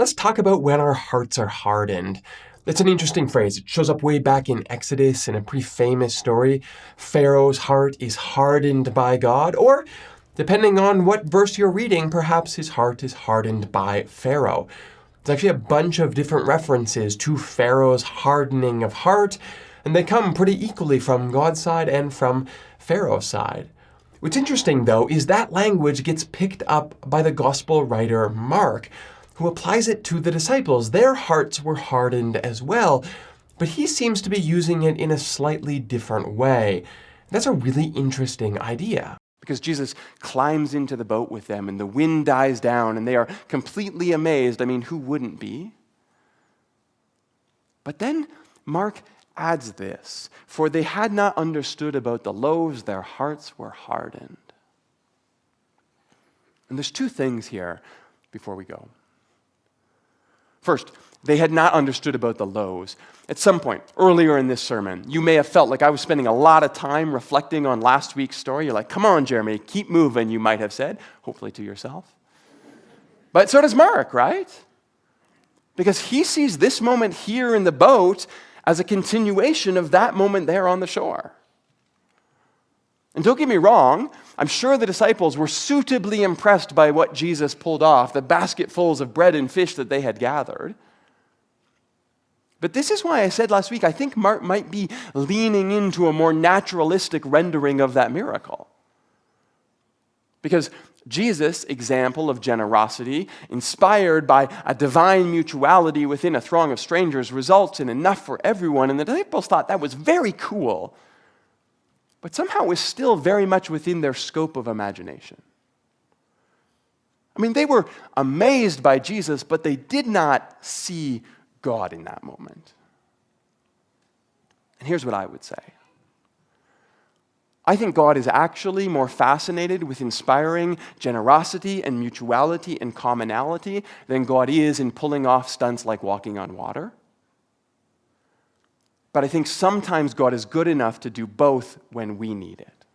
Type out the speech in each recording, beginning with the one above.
Let's talk about when our hearts are hardened. It's an interesting phrase. It shows up way back in Exodus in a pretty famous story. Pharaoh's heart is hardened by God, or depending on what verse you're reading, perhaps his heart is hardened by Pharaoh. There's actually a bunch of different references to Pharaoh's hardening of heart, and they come pretty equally from God's side and from Pharaoh's side. What's interesting, though, is that language gets picked up by the gospel writer Mark, who applies it to the disciples. Their hearts were hardened as well, but he seems to be using it in a slightly different way. That's a really interesting idea. Because Jesus climbs into the boat with them and the wind dies down and they are completely amazed. I mean, who wouldn't be? But then Mark adds this, for they had not understood about the loaves, their hearts were hardened. And there's two things here before we go. First, they had not understood about the loaves. At some point earlier in this sermon, you may have felt like I was spending a lot of time reflecting on last week's story. You're like, come on, Jeremy, keep moving, you might have said, hopefully to yourself. But so does Mark, right? Because he sees this moment here in the boat as a continuation of that moment there on the shore. And don't get me wrong, I'm sure the disciples were suitably impressed by what Jesus pulled off, the basketfuls of bread and fish that they had gathered. But this is why I said last week, I think Mark might be leaning into a more naturalistic rendering of that miracle. Because Jesus' example of generosity, inspired by a divine mutuality within a throng of strangers, results in enough for everyone. And the disciples thought that was very cool, but somehow was still very much within their scope of imagination. I mean, they were amazed by Jesus, but they did not see God in that moment. And here's what I would say. I think God is actually more fascinated with inspiring generosity and mutuality and commonality than God is in pulling off stunts like walking on water. But I think sometimes God is good enough to do both when we need it.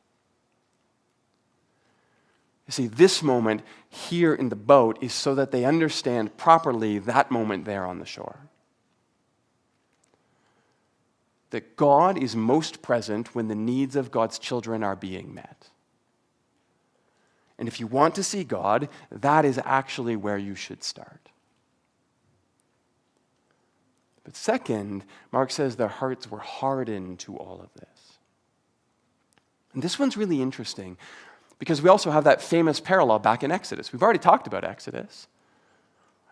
You see, this moment here in the boat is so that they understand properly that moment there on the shore. That God is most present when the needs of God's children are being met. And if you want to see God, that is actually where you should start. But second, Mark says their hearts were hardened to all of this. And this one's really interesting because we also have that famous parallel back in Exodus. We've already talked about Exodus.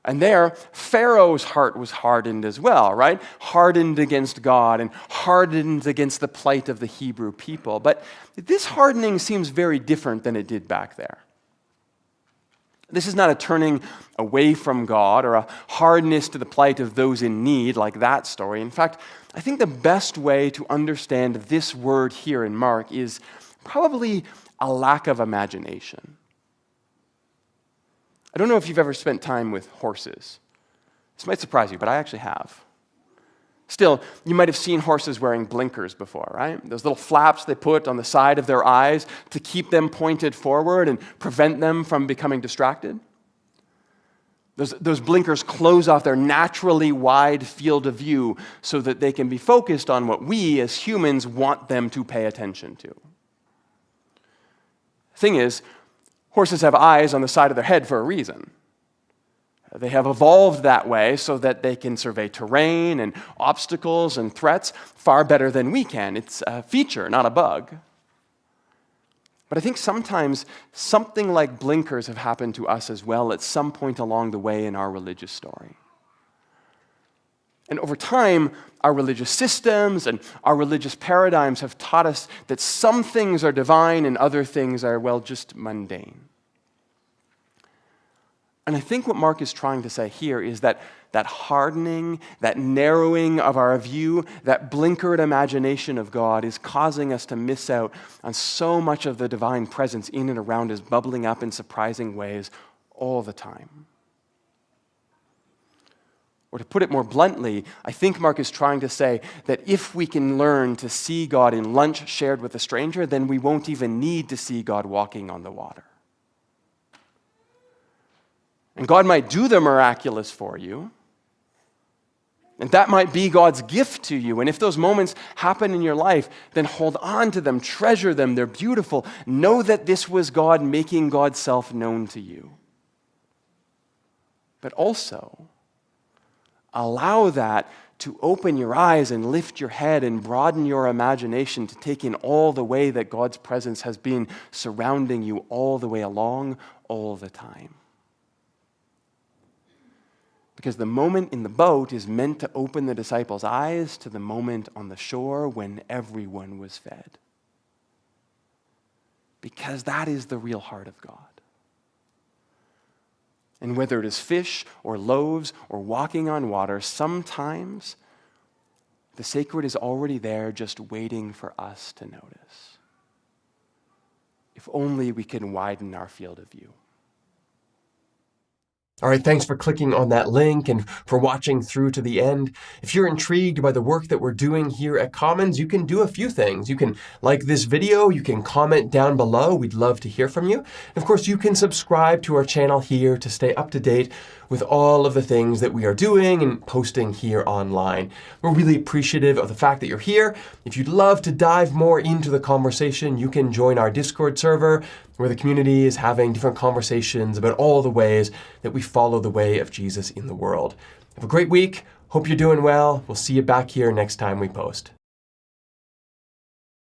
And there, Pharaoh's heart was hardened as well, right? Hardened against God and hardened against the plight of the Hebrew people. But this hardening seems very different than it did back there. This is not a turning away from God or a hardness to the plight of those in need like that story. In fact, I think the best way to understand this word here in Mark is probably a lack of imagination. I don't know if you've ever spent time with horses. This might surprise you, but I actually have. Still, you might have seen horses wearing blinkers before, right? Those little flaps they put on the side of their eyes to keep them pointed forward and prevent them from becoming distracted. Those blinkers close off their naturally wide field of view so that they can be focused on what we as humans want them to pay attention to. The thing is, horses have eyes on the side of their head for a reason. They have evolved that way so that they can survey terrain and obstacles and threats far better than we can. It's a feature, not a bug. But I think sometimes something like blinkers have happened to us as well at some point along the way in our religious story. And over time, our religious systems and our religious paradigms have taught us that some things are divine and other things are, well, just mundane. And I think what Mark is trying to say here is that hardening, that narrowing of our view, that blinkered imagination of God is causing us to miss out on so much of the divine presence in and around us, bubbling up in surprising ways all the time. Or to put it more bluntly, I think Mark is trying to say that if we can learn to see God in lunch shared with a stranger, then we won't even need to see God walking on the water. And God might do the miraculous for you. And that might be God's gift to you. And if those moments happen in your life, then hold on to them, treasure them, they're beautiful. Know that this was God making God's self known to you. But also, allow that to open your eyes and lift your head and broaden your imagination to take in all the way that God's presence has been surrounding you all the way along, all the time. Because the moment in the boat is meant to open the disciples' eyes to the moment on the shore when everyone was fed. Because that is the real heart of God. And whether it is fish or loaves or walking on water, sometimes the sacred is already there just waiting for us to notice. If only we can widen our field of view. All right, thanks for clicking on that link and for watching through to the end. If you're intrigued by the work that we're doing here at Commons, you can do a few things. You can like this video, you can comment down below. We'd love to hear from you. And of course, you can subscribe to our channel here to stay up to date with all of the things that we are doing and posting here online. We're really appreciative of the fact that you're here. If you'd love to dive more into the conversation, you can join our Discord server, where the community is having different conversations about all the ways that we follow the way of Jesus in the world. Have a great week. Hope you're doing well. We'll see you back here next time we post.